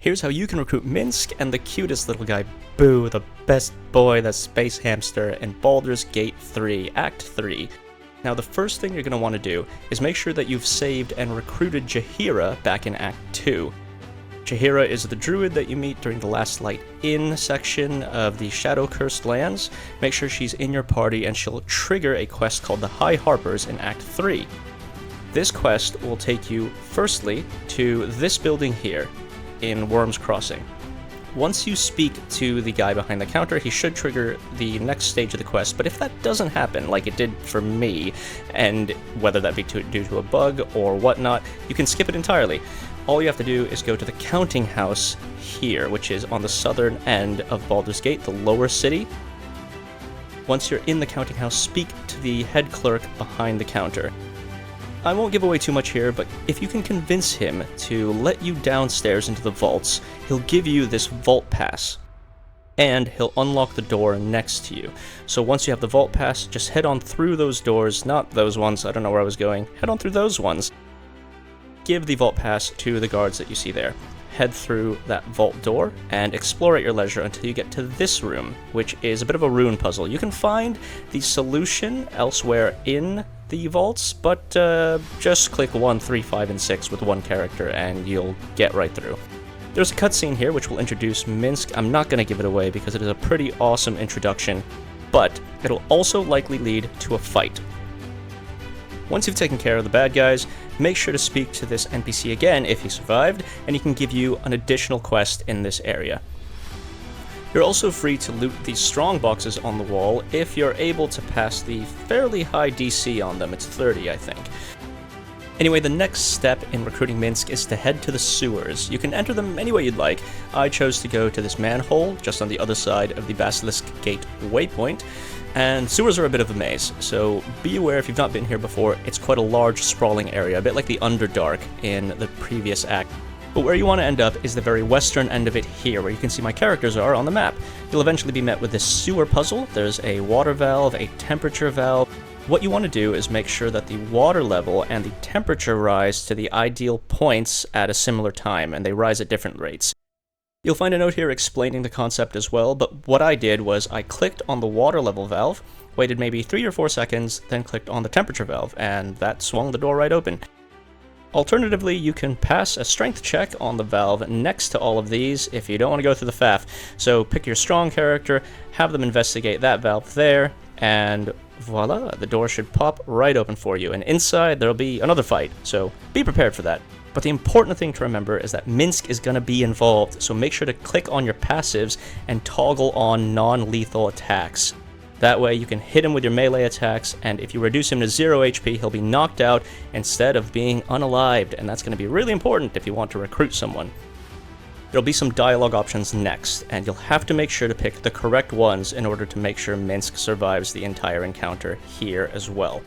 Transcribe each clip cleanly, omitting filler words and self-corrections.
Here's how you can recruit Minsc and the cutest little guy, Boo, the best boy, the space hamster, in Baldur's Gate 3, Act 3. Now the first thing you're going to want to do is make sure that you've saved and recruited Jaheira back in Act 2. Jaheira is the druid that you meet during the Last Light Inn section of the Shadow-Cursed Lands. Make sure she's in your party and she'll trigger a quest called the High Harpers in Act 3. This quest will take you, firstly, to this building here, in Worm's Crossing. Once you speak to the guy behind the counter, he should trigger the next stage of the quest, but if that doesn't happen, like it did for me, and whether that be due to a bug or whatnot, you can skip it entirely. All you have to do is go to the counting house here, which is on the southern end of Baldur's Gate, the lower city. Once you're in the counting house, speak to the head clerk behind the counter. I won't give away too much here, but if you can convince him to let you downstairs into the vaults, he'll give you this vault pass, and he'll unlock the door next to you. So once you have the vault pass, just head on through those doors, not those ones, I don't know where I was going, head on through those ones. Give the vault pass to the guards that you see there. Head through that vault door and explore at your leisure until you get to this room, which is a bit of a rune puzzle. You can find the solution elsewhere in the vaults, but just click 1, 3, 5, and 6 with one character and you'll get right through. There's a cutscene here which will introduce Minsc. I'm not going to give it away because it is a pretty awesome introduction, but it'll also likely lead to a fight. Once you've taken care of the bad guys, make sure to speak to this NPC again if he survived, and he can give you an additional quest in this area. You're also free to loot these strong boxes on the wall if you're able to pass the fairly high DC on them. It's 30, I think. Anyway, the next step in recruiting Minsc is to head to the sewers. You can enter them any way you'd like. I chose to go to this manhole just on the other side of the Basilisk Gate waypoint, and sewers are a bit of a maze, so be aware if you've not been here before, it's quite a large sprawling area, a bit like the Underdark in the previous act. But where you want to end up is the very western end of it here, where you can see my characters are on the map. You'll eventually be met with this sewer puzzle. There's a water valve, a temperature valve. What you want to do is make sure that the water level and the temperature rise to the ideal points at a similar time, and they rise at different rates. You'll find a note here explaining the concept as well, but what I did was I clicked on the water level valve, waited maybe 3 or 4 seconds, then clicked on the temperature valve, and that swung the door right open. Alternatively, you can pass a strength check on the valve next to all of these if you don't want to go through the faff. So pick your strong character, have them investigate that valve there, and voila, the door should pop right open for you. And inside, there'll be another fight, so be prepared for that. But the important thing to remember is that Minsc is going to be involved, so make sure to click on your passives and toggle on non-lethal attacks. That way you can hit him with your melee attacks, and if you reduce him to 0 HP, he'll be knocked out instead of being unalived, and that's going to be really important if you want to recruit someone. There'll be some dialogue options next, and you'll have to make sure to pick the correct ones in order to make sure Minsc survives the entire encounter here as well.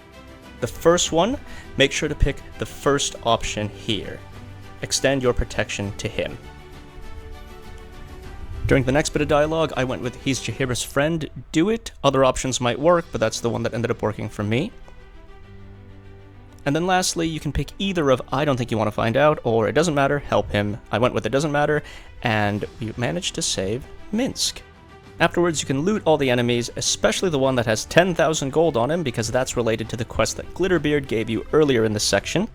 The first one, make sure to pick the first option here. Extend your protection to him. During the next bit of dialogue, I went with he's Jaheira's friend, do it. Other options might work, but that's the one that ended up working for me. And then lastly, you can pick either of I don't think you want to find out, or it doesn't matter, help him. I went with it doesn't matter, and we managed to save Minsc. Afterwards, you can loot all the enemies, especially the one that has 10,000 gold on him, because that's related to the quest that Glitterbeard gave you earlier in this section.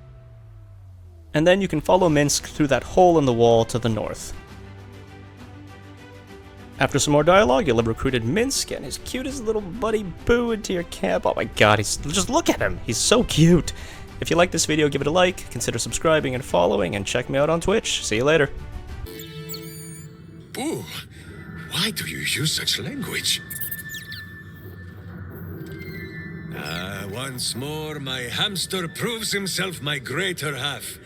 And then you can follow Minsc through that hole in the wall to the north. After some more dialogue, you'll have recruited Minsc and his cutest little buddy Boo into your camp. Oh my god, just look at him! He's so cute! If you like this video, give it a like, consider subscribing and following, and check me out on Twitch. See you later. Boo, why do you use such language? Once more my hamster proves himself my greater half,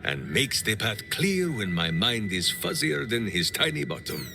and makes the path clear when my mind is fuzzier than his tiny bottom.